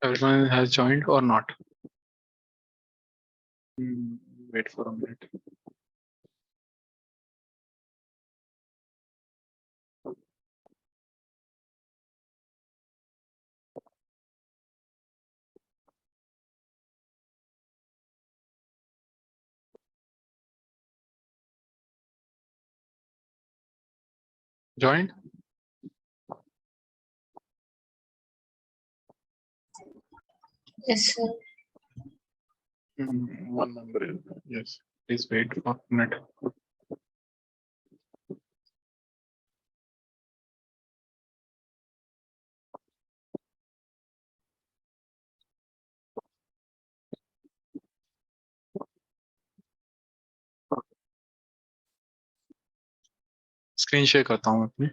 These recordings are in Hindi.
Everyone has joined or not? Wait for a minute. Joined? Yes, sir. One number is yes. Please wait for a minute. Screen share करता हूँ अपनी।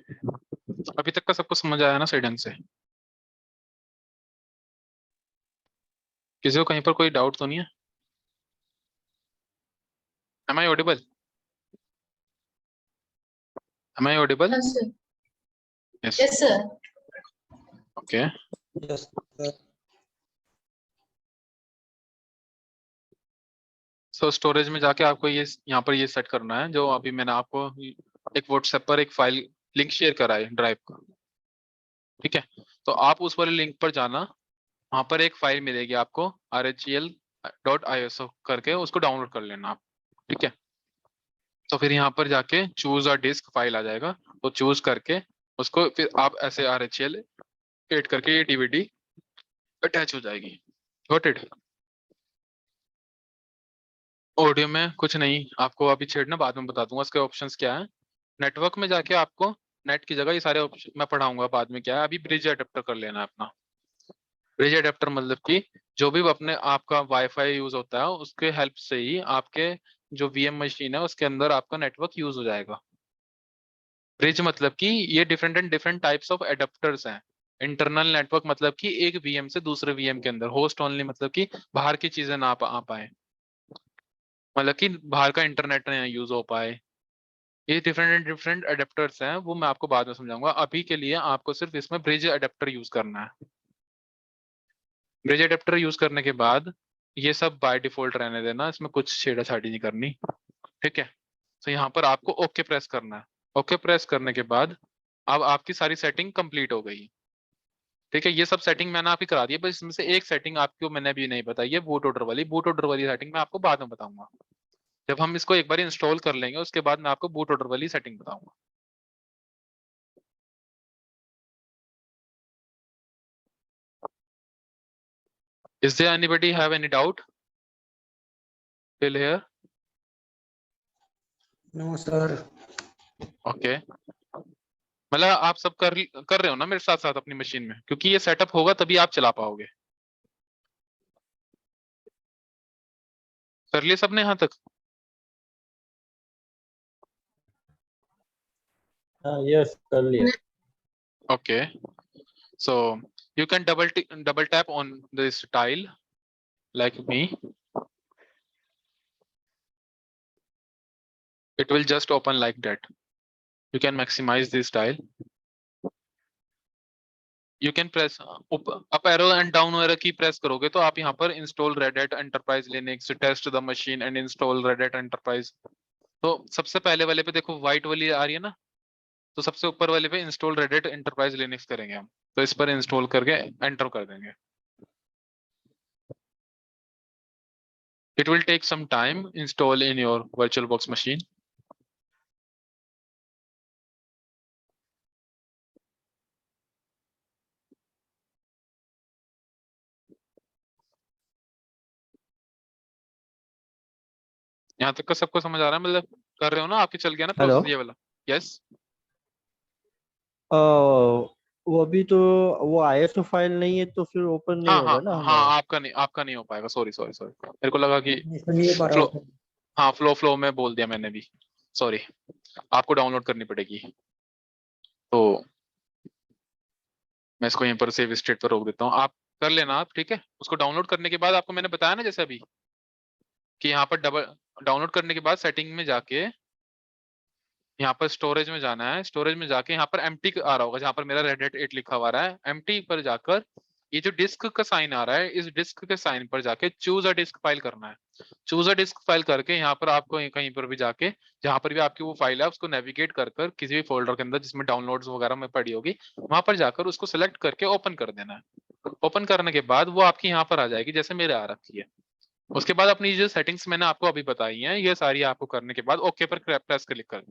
अभी तक का सबको समझ आया ना सही ढंग से? किसी को कहीं पर कोई डाउट तो नहीं है? Am I audible? Am I audible? Yes, sir. Yes. Yes, sir. Okay. Yes, sir. So storage में जाके आपको ये यहाँ पर ये सेट करना है जो अभी मैंने आपको एक व्हाट्सएप पर एक फाइल लिंक शेयर करा है ड्राइव का। ठीक है, तो आप उस वाले लिंक पर जाना, वहां पर एक फाइल मिलेगी आपको rhl.iso करके, उसको डाउनलोड कर लेना आप। ठीक है, तो फिर यहाँ पर जाके चूज अ डिस्क फाइल आ जाएगा, तो चूज करके उसको फिर आप ऐसे RHEL एड करके ये DVD अटैच हो जाएगी। Got it? ऑडियो में कुछ नहीं आपको अभी छेड़ना, बाद में बता दूंगा इसके ऑप्शंस क्या है। नेटवर्क में जाके आपको नेट की जगह ये सारे ऑप्शन मैं पढ़ाऊंगा बाद में क्या है, अभी ब्रिज अडेप्टर कर लेना है अपना। ब्रिज अडेप्टर मतलब कि जो भी अपने आपका वाईफाई यूज होता है उसके हेल्प से ही आपके जो VM मशीन है उसके अंदर आपका नेटवर्क यूज हो जाएगा। ब्रिज मतलब कि ये different and different types of adapters हैं। इंटरनल नेटवर्क मतलब कि एक VM से दूसरे VM के अंदर, होस्ट ओनली मतलब कि बाहर की चीजें ना आ पाए, मतलब कि बाहर का इंटरनेट ना यूज हो पाए। ये डिफरेंट एंड डिफरेंट अडेप्टर्स हैं, वो मैं आपको बाद में समझाऊंगा। अभी के लिए आपको सिर्फ इसमें ब्रिज अडेप्टर यूज करना है। ब्रिज अडेप्टर यूज करने के बाद ये सब बाय डिफॉल्ट रहने देना, इसमें कुछ छेड़ाछाड़ी नहीं करनी। ठीक है, तो यहाँ पर आपको ओके प्रेस करना है। ओके प्रेस करने के बाद अब आपकी सारी सेटिंग कंप्लीट हो गई। ठीक है, ये सब सेटिंग मैंने आपकी करा दी है, बस इसमें से एक सेटिंग आपको मैंने अभी नहीं बताई है, बूट ऑर्डर वाली। बूट ऑर्डर वाली सेटिंग मैं आपको बाद में बताऊंगा, जब हम इसको एक बार इंस्टॉल कर लेंगे उसके बाद मैं आपको बूट ऑर्डर वाली सेटिंग बताऊंगा। Is there anybody have any doubt till here? No, sir. Okay. मतलब आप सब कर रहे हो ना मेरे साथ साथ अपनी मशीन में, क्योंकि ये सेटअप होगा तभी आप चला पाओगे। कर लिया सबने यहाँ तक? Yes, कर लिया. Okay. So you can double tap on this tile like me. It will just open like that. You can maximize this tile. You can press up arrow and down arrow की प्रेस करोगे तो आप यहाँ पर install Red Hat Enterprise Linux, test the machine and install Red Hat Enterprise। तो सबसे पहले वाले पे देखो व्हाइट वाली आ रही है ना, तो सबसे ऊपर वाले पे install Red Hat Enterprise Linux करेंगे हम, तो इस पर इंस्टॉल करके एंटर कर देंगे। It will take some time install in your VirtualBox machine. यहाँ तक का सबको समझ आ रहा है? मतलब कर रहे हो ना, आपके चल गया ना Hello? प्रोसेस ये वाला? यस। वो अभी तो वो ISO फाइल नहीं है तो फिर ओपन नहीं हाँ हाँ होगा ना हाँ, हमारा. आपका नहीं हो पाएगा। सॉरी सॉरी सॉरी, मेरे को लगा कि नहीं हो पा रहा फ्लो, था. हाँ फ्लो में बोल दिया मैंने भी, सॉरी। आपको डाउनलोड करनी पड़ेगी, तो मैं इसको यहीं पर सेव स्टेट पर रोक देता हूँ। आप कर लेना आप, ठीक है। उसको डाउनलोड करने के बाद आपको मैंने बताया ना जैसे अभी कि यहाँ पर डाउनलोड करने के बाद सेटिंग में जाके यहाँ पर स्टोरेज में जाना है। स्टोरेज में जाके यहाँ पर एम्प्टी आ रहा होगा, जहाँ पर मेरा Red Hat 8 लिखा हुआ रहा है, एम्प्टी पर जाकर ये जो डिस्क का साइन आ रहा है, इस डिस्क के साइन पर जाके चूज अ डिस्क फाइल करना है। चूज अ डिस्क फाइल करके यहाँ पर आपको कहीं पर भी जाके, जहां पर भी आपकी वो फाइल है, उसको नेविगेट कर कर किसी भी फोल्डर के अंदर जिसमें डाउनलोड्स वगैरह में पड़ी होगी, वहां पर जाकर उसको सिलेक्ट करके ओपन कर देना है। ओपन करने के बाद वो आपकी यहाँ पर आ जाएगी, जैसे मेरे आ रखी है। उसके बाद अपनी जो सेटिंग्स मैंने आपको अभी बताई हैं, ये सारी आपको करने के बाद ओके पर प्रेस क्लिक कर,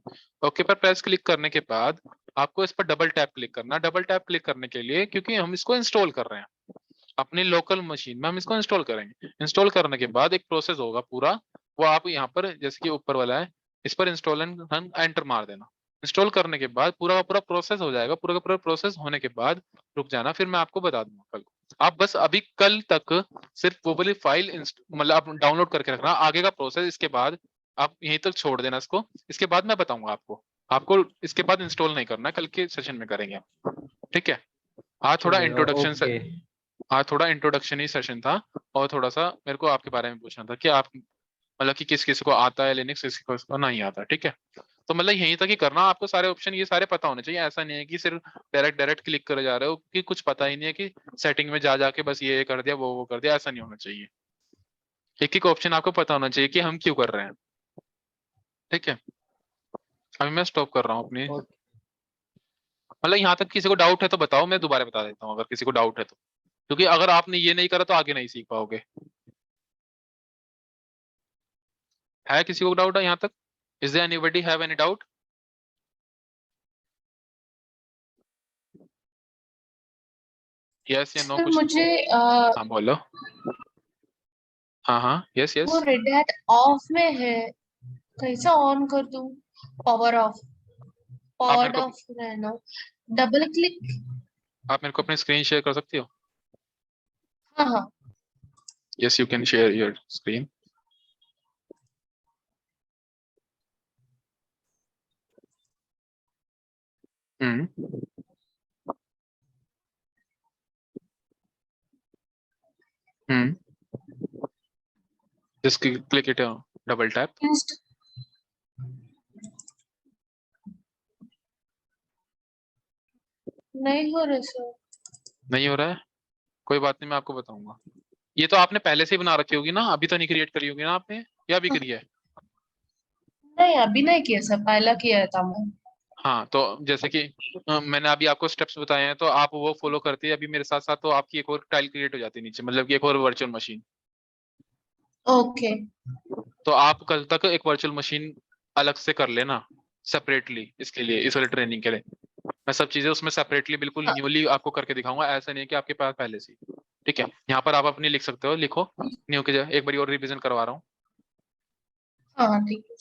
ओके पर प्रेस क्लिक करने के बाद आपको इस पर डबल टैप क्लिक करना। डबल टैप क्लिक करने के लिए, क्योंकि हम इसको इंस्टॉल कर रहे हैं अपनी लोकल मशीन में, हम इसको इंस्टॉल करेंगे। इंस्टॉल करने के बाद एक प्रोसेस होगा पूरा, वो आप यहाँ पर जैसे कि ऊपर वाला है, इस पर इंस्टॉल एंड एंटर मार देना। इंस्टॉल करने के बाद पूरा का पूरा प्रोसेस हो जाएगा। पूरा का पूरा प्रोसेस होने के बाद रुक जाना, फिर मैं आपको बता दूंगा कल को। आप बस अभी कल तक सिर्फ वो वाली फाइल मतलब आप डाउनलोड करके रखना। आगे का प्रोसेस इसके बाद आप यहीं तक छोड़ देना इसको, इसके बाद मैं बताऊंगा आपको। आपको इसके बाद इंस्टॉल नहीं करना, कल के सेशन में करेंगे आप, ठीक है। आज थोड़ा चलेगा, इंट्रोडक्शन, ओके। हाँ थोड़ा इंट्रोडक्शन ही सेशन था, और थोड़ा सा मेरे को आपके बारे में पूछना था कि आप मतलब कि किस किस को आता है लिनक्स, किस किस को नहीं आता, ठीक है। तो मतलब यहीं तक ही करना, आपको सारे ऑप्शन ये सारे पता होने चाहिए। ऐसा नहीं है कि सिर्फ डायरेक्ट डायरेक्ट क्लिक करे जा रहे हो कि कुछ पता ही नहीं है, कि सेटिंग में जा जाके बस ये कर दिया वो कर दिया, ऐसा नहीं होना चाहिए। एक एक ऑप्शन आपको पता होना चाहिए कि हम क्यों कर रहे हैं, ठीक है। अभी मैं स्टॉप कर रहा हूँ अपनी, ओके। मतलब यहाँ तक किसी को डाउट है तो बताओ, मैं दोबारा बता देता हूँ अगर किसी को डाउट है तो, क्योंकि अगर आपने ये नहीं करा तो आगे नहीं सीख पाओगे। है किसी को डाउट है यहाँ तक? Is there anybody have any doubt? Yes या नो सर कुछ? मुझे हाँ बोलो। हाँ हाँ, यस वो यस। रेड हैट ऑफ में है, कैसे ऑन कर दूं? पावर ऑफ, आप मेरे पावर्ड को ऑफ रहना, डबल क्लिक। आप मेरे को अपनी स्क्रीन शेयर कर सकती हो? हाँ हाँ। Yes you can share your screen. Hmm hmm just click it, double tap. इंस्ट नहीं हो रहा सर। नहीं हो रहा है? कोई बात नहीं, मैं आपको बताऊंगा। ये तो आपने पहले से ही बना रखी होगी ना, अभी तो नहीं क्रिएट करी होगी ना आपने, या अभी करी है? नहीं अभी नहीं किया सर, पहला किया था मैं। हाँ तो जैसे कि मैंने अभी आपको स्टेप्स बताए हैं, तो आप वो फॉलो करते हैं अभी मेरे साथ साथ, तो आपकी एक और टाइल क्रिएट हो जाती है नीचे, मतलब कि एक और वर्चुअल मशीन। ओके। तो आप कल तक एक वर्चुअल मशीन अलग से कर लेना सेपरेटली, इसके लिए, इस वाले ट्रेनिंग के लिए। मैं सब चीजें उसमें सेपरेटली बिल्कुल हाँ न्यूली आपको करके दिखाऊंगा, ऐसा नहीं है कि आपके पास पहले से ही। ठीक है, यहाँ पर आप अपनी लिख सकते हो, लिखो न्यू के जगह। एक बार और रिवीजन करवा रहा हूँ। हाँ हाँ, ठीक है।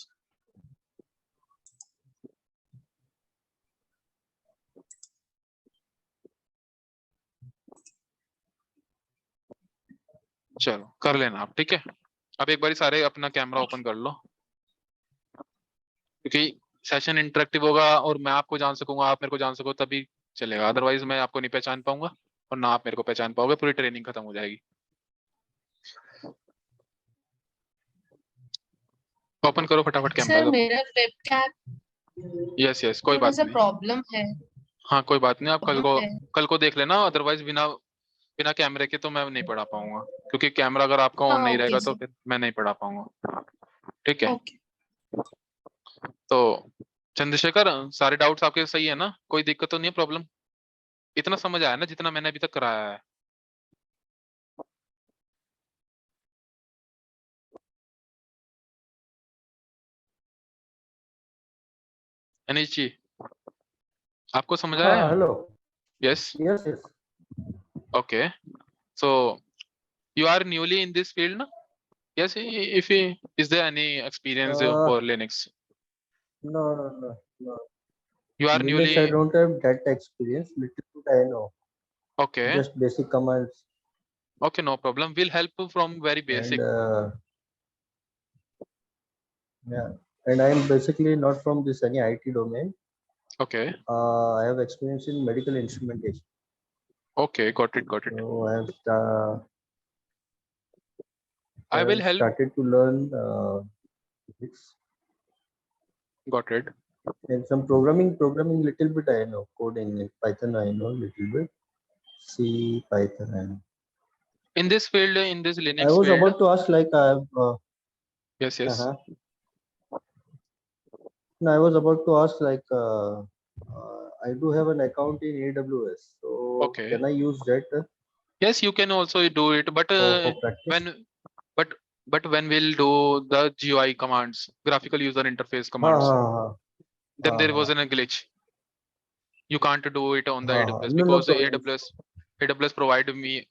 चलो कर लेना आप, ठीक है। अब एक बार सारे अपना कैमरा ओपन कर लो, क्योंकि सेशन इंटरेक्टिव होगा और मैं आपको जान सकूंगा, आप मेरे को जान सको, तभी चलेगा। अदरवाइज मैं आपको नहीं पहचान पाऊंगा और ना आप मेरे को पहचान पाओगे, पूरी ट्रेनिंग खत्म हो जाएगी। ओपन करो फटाफट कैमरा सर सब। मेरा वेबकैम यस यस, कोई थोड़ा बात सा नहीं। प्रॉब्लम है। हाँ कोई बात नहीं, आप प्रॉब्लम है। कल को देख लेना। अदरवाइज बिना बिना कैमरे के तो मैं नहीं पढ़ा पाऊंगा, क्योंकि कैमरा अगर आपका ऑन हाँ नहीं ओके रहेगा तो सर। फिर मैं नहीं पढ़ा पाऊंगा, ठीक है। ओके। तो चंद्रशेखर, सारे डाउट्स आपके सही है ना? कोई दिक्कत तो नहीं है, प्रॉब्लम? इतना समझ आया ना जितना मैंने अभी तक कराया है? अनिश जी, आपको समझ हाँ, आया? Hello. Yes. Yes yes. Okay, so you are newly in this field na? Yes, if is there any experience for Linux? No, no, no, no. You are Linux, I newly, don't have that experience. Little bit I know. okay, Just basic commands. okay, no problem. We'll help you from very And basic. yeah, and I'm basically not from this any IT domain. Okay, I have experience in medical instrumentation. okay, got it, got it. So I will I've help, started to learn physics got it. and some programming. Programming little bit I know. Coding in Python I know little bit. C, Python, and In this field, in this I Linux was field, about to ask like yes, yes. uh-huh. No, I was about to ask like I do have an account in AWS, so Okay. can I use that Yes, you can also do it, but for practice? when, but when we'll do the GUI commands, graphical user interface हाँ commands, हाँ हाँ then there was हाँ a glitch. You can't do it on the हाँ AWS no because the problem. AWS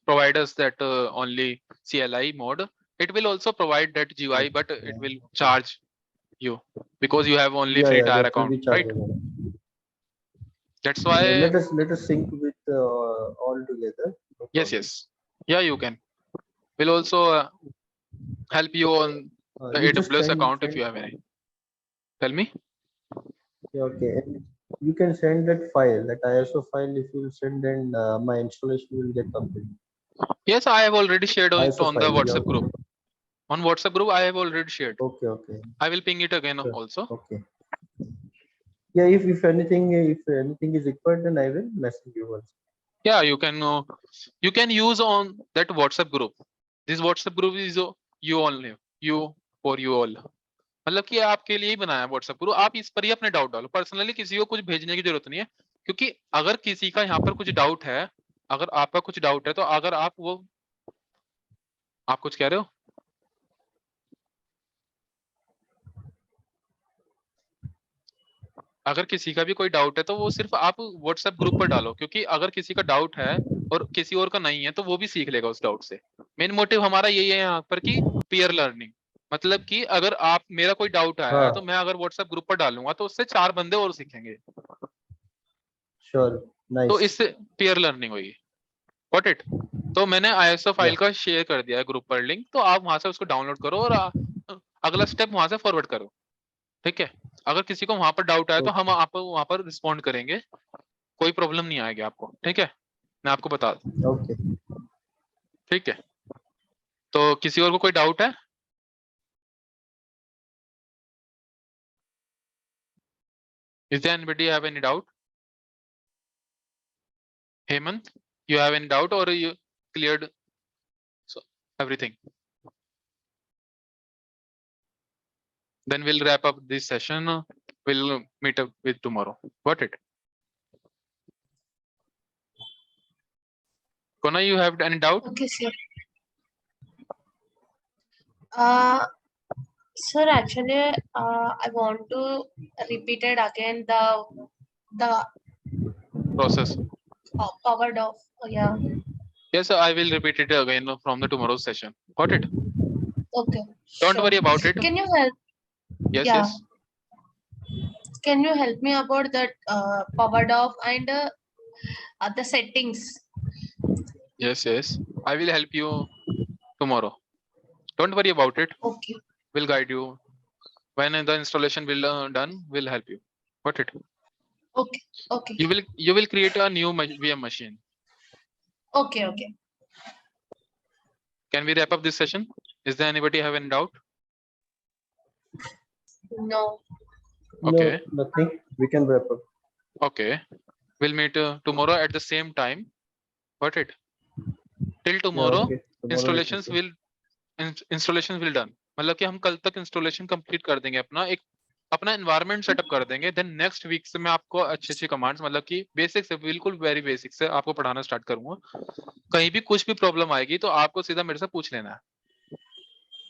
provide us that only CLI mode. It will also provide that GUI, but it will charge you because you have only free tier That will account, be right? chargeable. That's why, Let us sync with all together. No yes, problem. yes. Yeah, you can. Will also help you on the You just AWS send account if you have any. Tell me. yeah, okay. And you can send that file, that ISO file. If you send, then my installation will get complete. Yes, I have already shared it ISO on the file. Yeah, WhatsApp group. On WhatsApp group, I have already shared. okay, okay, I will ping it again sure. also. Okay. Yeah, if anything is required, then I will message you once. Yeah, you can use on that WhatsApp group. This WhatsApp group is you only, you for you all. मतलब कि आपके लिए ही बनाया है WhatsApp ग्रुप, आप इस पर ही अपने डाउट डालो। पर्सनली किसी को कुछ भेजने की जरूरत नहीं है, क्योंकि अगर किसी का यहाँ पर कुछ डाउट है, अगर आपका कुछ डाउट है, तो अगर आप कुछ कह रहे हो? अगर किसी का भी कोई डाउट है तो वो सिर्फ आप WhatsApp ग्रुप पर डालो, क्योंकि अगर किसी का डाउट है और किसी और का नहीं है तो वो भी सीख लेगा उस डाउट से। मेन मोटिव हमारा यही है यहाँ पर कि पीयर लर्निंग, मतलब कि अगर आप मेरा कोई डाउट आया है तो हाँ, मैं अगर WhatsApp ग्रुप पर डालूंगा तो उससे 4 बंदे और सीखेंगे, sure, तो nice. इससे पीयर लर्निंग होगी। Got it? तो मैंने ISO फाइल Yeah, का शेयर कर दिया है ग्रुप पर लिंक, तो आप वहां से उसको डाउनलोड करो और अगला स्टेप वहां से फॉरवर्ड करो, ठीक है? अगर किसी को वहां पर डाउट आया तो हम okay, आपको वहां पर रिस्पॉन्ड करेंगे, कोई प्रॉब्लम नहीं आएगी आपको, ठीक है? मैं आपको बता दूं, okay. ठीक है? तो किसी और को कोई डाउट है? Is there anybody have any doubt? Hemant, you have any doubt or you cleared everything? Then we'll wrap up this session. We'll meet up with tomorrow. Got it? Kona, you have any doubt? Okay, sir. Sir, actually, I want to repeat it again the Process. powered off. Yeah. Yes, I will repeat it again from the tomorrow's session. Got it? Okay. Don't Sure. worry about it. Can you help? Yes, Yeah. yes. Can you help me about that powered off and the settings? Yes, yes. I will help you tomorrow. Don't worry about it. Okay. We'll guide you. When the installation will done, we'll help you. Got it? Okay. Okay. You will create a new VM machine. Okay. Okay. Can we wrap up this session? Is there anybody have any doubt? No. Okay. No, nothing. We can wrap up. Okay. We'll meet tomorrow at the same time. Got it? Till Yeah, tomorrow, okay. Tomorrow is installations okay. will done. मतलब कि हम कल तक इंस्टॉलेशन कंप्लीट कर देंगे, अपना एनवायरनमेंट सेटअप कर देंगे। देन नेक्स्ट वीक से मैं आपको अच्छी कमांड्स, मतलब कि बेसिक से, बिल्कुल वेरी बेसिक से आपको पढ़ाना स्टार्ट करूंगा। कहीं भी कुछ भी प्रॉब्लम आएगी तो आपको सीधा मेरे से पूछ लेना है,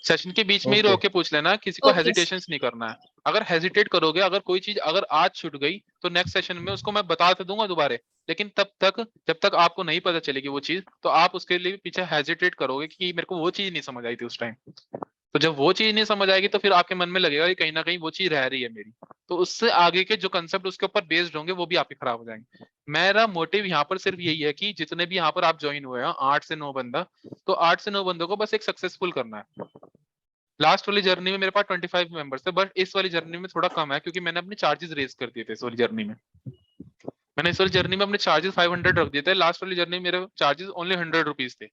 सेशन के बीच में ही Okay. रोक के पूछ लेना, किसी को Okay. हेजिटेशन नहीं करना है। अगर हेजिटेट करोगे, अगर कोई चीज अगर आज छूट गई तो नेक्स्ट सेशन में उसको मैं बता तो दूंगा दोबारा, लेकिन जब तक आपको नहीं पता चलेगी वो चीज, तो आप उसके लिए पीछे हेजिटेट करोगे कि मेरे को वो चीज नहीं समझ आई थी उस टाइम। तो जब वो चीज नहीं समझ आएगी तो फिर आपके मन में लगेगा कि कहीं ना कहीं वो चीज रह रही है मेरी, तो उससे आगे के जो कंसेप्ट उसके ऊपर बेस्ड होंगे वो भी आपके खराब हो जाएंगे। मेरा मोटिव यहाँ पर सिर्फ यही है कि जितने भी यहाँ पर आप ज्वाइन हुए हैं 8 से 9 बंदा, तो 8 से 9 बंदों को बस एक सक्सेसफुल करना है। लास्ट वाली जर्नी में मेरे पास 25 मेंबर्स थे, बट इस वाली जर्नी में थोड़ा कम है क्योंकि मैंने अपने चार्जेस रेज कर दिए थे। इस वाली जर्नी में अपने चार्जेस 500 रख दिए थे। लास्ट वाली जर्नी में मेरे चार्जेस ओनली 100 रुपीज थे।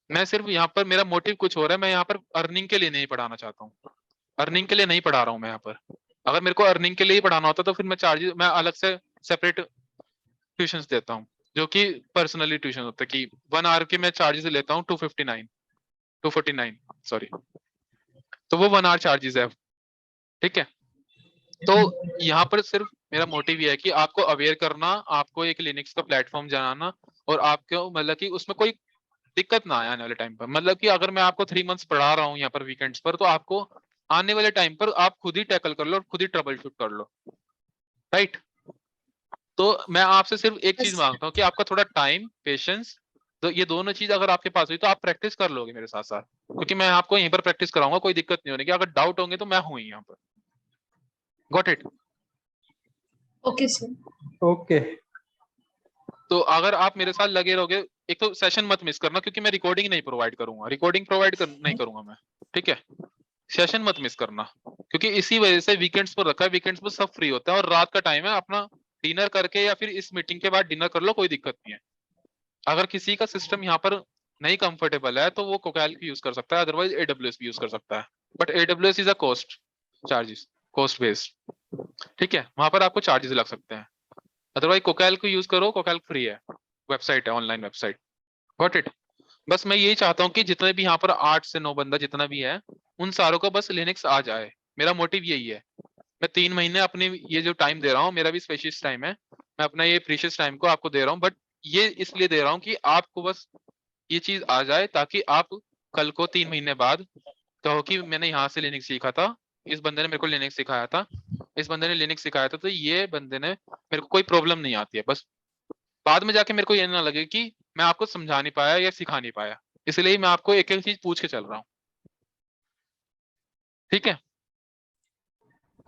मैं सिर्फ यहाँ पर, मेरा मोटिव कुछ हो रहा है, मैं यहाँ पर अर्निंग के लिए नहीं पढ़ाना चाहता हूँ, अर्निंग के लिए नहीं पढ़ा रहा हूँ मैं यहाँ पर। अगर मेरे को अर्निंग के लिए ही पढ़ाना होता तो फिर मैं अलग से सेपरेट ट्यूशंस देता हूँ। जो कि पर्सनली ट्यूशन होता है कि 1 आवर के मैं चार्जेस लेता हूँ 249 सॉरी, तो वो 1 आवर चार्जेस है, ठीक है। तो यहाँ पर सिर्फ मेरा मोटिव ये है कि आपको अवेयर करना, आपको एक लिनक्स का प्लेटफॉर्म बनाना, और आपको मतलब कि उसमें कोई दिक्कत ना आए आने वाले टाइम पर। मतलब कि अगर मैं आपको 3 मंथ्स पढ़ा रहा हूँ यहाँ पर वीकेंड्स पर, तो आपको आने वाले टाइम पर आप खुद ही टैकल कर लो और खुद ही ट्रबल शूट कर लो, राइट। तो मैं आपसे सिर्फ एक चीज Yes. मांगता हूँ कि आपका थोड़ा टाइम, पेशेंस, तो ये दोनों चीज अगर आपके पास हुई तो आप प्रैक्टिस कर लोगे मेरे साथ साथ, क्योंकि मैं आपको यहीं पर प्रैक्टिस कराऊंगा, कोई दिक्कत नहीं होने की। अगर डाउट होंगे तो मैं हूँ यहाँ पर। Got it. Okay, sir. Okay. तो अगर आप मेरे साथ लगे रहोगे, एक तो सेशन मत मिस करना, क्योंकि मैं रिकॉर्डिंग नहीं प्रोवाइड करूंगा, नहीं करूंगा मैं, ठीक है। सेशन मत मिस करना, क्योंकि इसी वजह से वीकेंड्स पर रखा है। वीकेंड्स पर सब फ्री होता है और रात का टाइम है, अपना डिनर करके या फिर इस मीटिंग के बाद डिनर कर लो, कोई दिक्कत नहीं है। अगर किसी का सिस्टम यहाँ पर नहीं कंफर्टेबल है तो वो कोकैल्क यूज कर सकता है, अदरवाइज एडब्ल्यूएस भी यूज कर सकता है। But AWS is a cost based, ठीक है, वहां पर आपको चार्जेस लग सकते हैं। अदरवाइज कोकैल्क को यूज करो, कोकैल्क फ्री है, वेबसाइट है, ऑनलाइन वेबसाइट। Got it. बस मैं यही चाहता हूँ कि जितने भी यहाँ पर 8 से 9 बंदा जितना भी है, उन सारों को बस लिनक्स आ जाए। मेरा मोटिव यही है। मैं 3 महीने अपने ये जो टाइम दे रहा हूँ, मेरा भी स्पेशियस टाइम है, मैं अपना ये प्रीशियस टाइम को आपको दे रहा हूँ, बट ये इसलिए दे रहा हूँ कि आपको बस ये चीज आ जाए, ताकि आप कल को 3 महीने बाद कहो कि मैंने यहाँ से लिनक्स सीखा था, इस बंदे ने मेरे को लिनक्स सिखाया था, इस बंदे ने लिनक्स सिखाया था, तो ये बंदे ने मेरे को कोई प्रॉब्लम नहीं आती है। बस बाद में जाके मेरे को ये ना लगे कि मैं आपको समझा नहीं पाया या सिखा नहीं पाया, इसलिए मैं आपको एक एक चीज पूछ के चल रहा हूँ, ठीक है।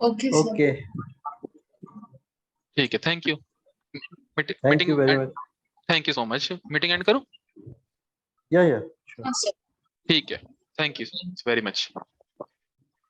Okay, sir. Okay. ठीक है, thank you. Thank you meeting, very much. Thank you so much. Meeting and करूँ? Yeah, yeah. Sure. Yes, sir. ठीक है, थैंक यू वेरी मच।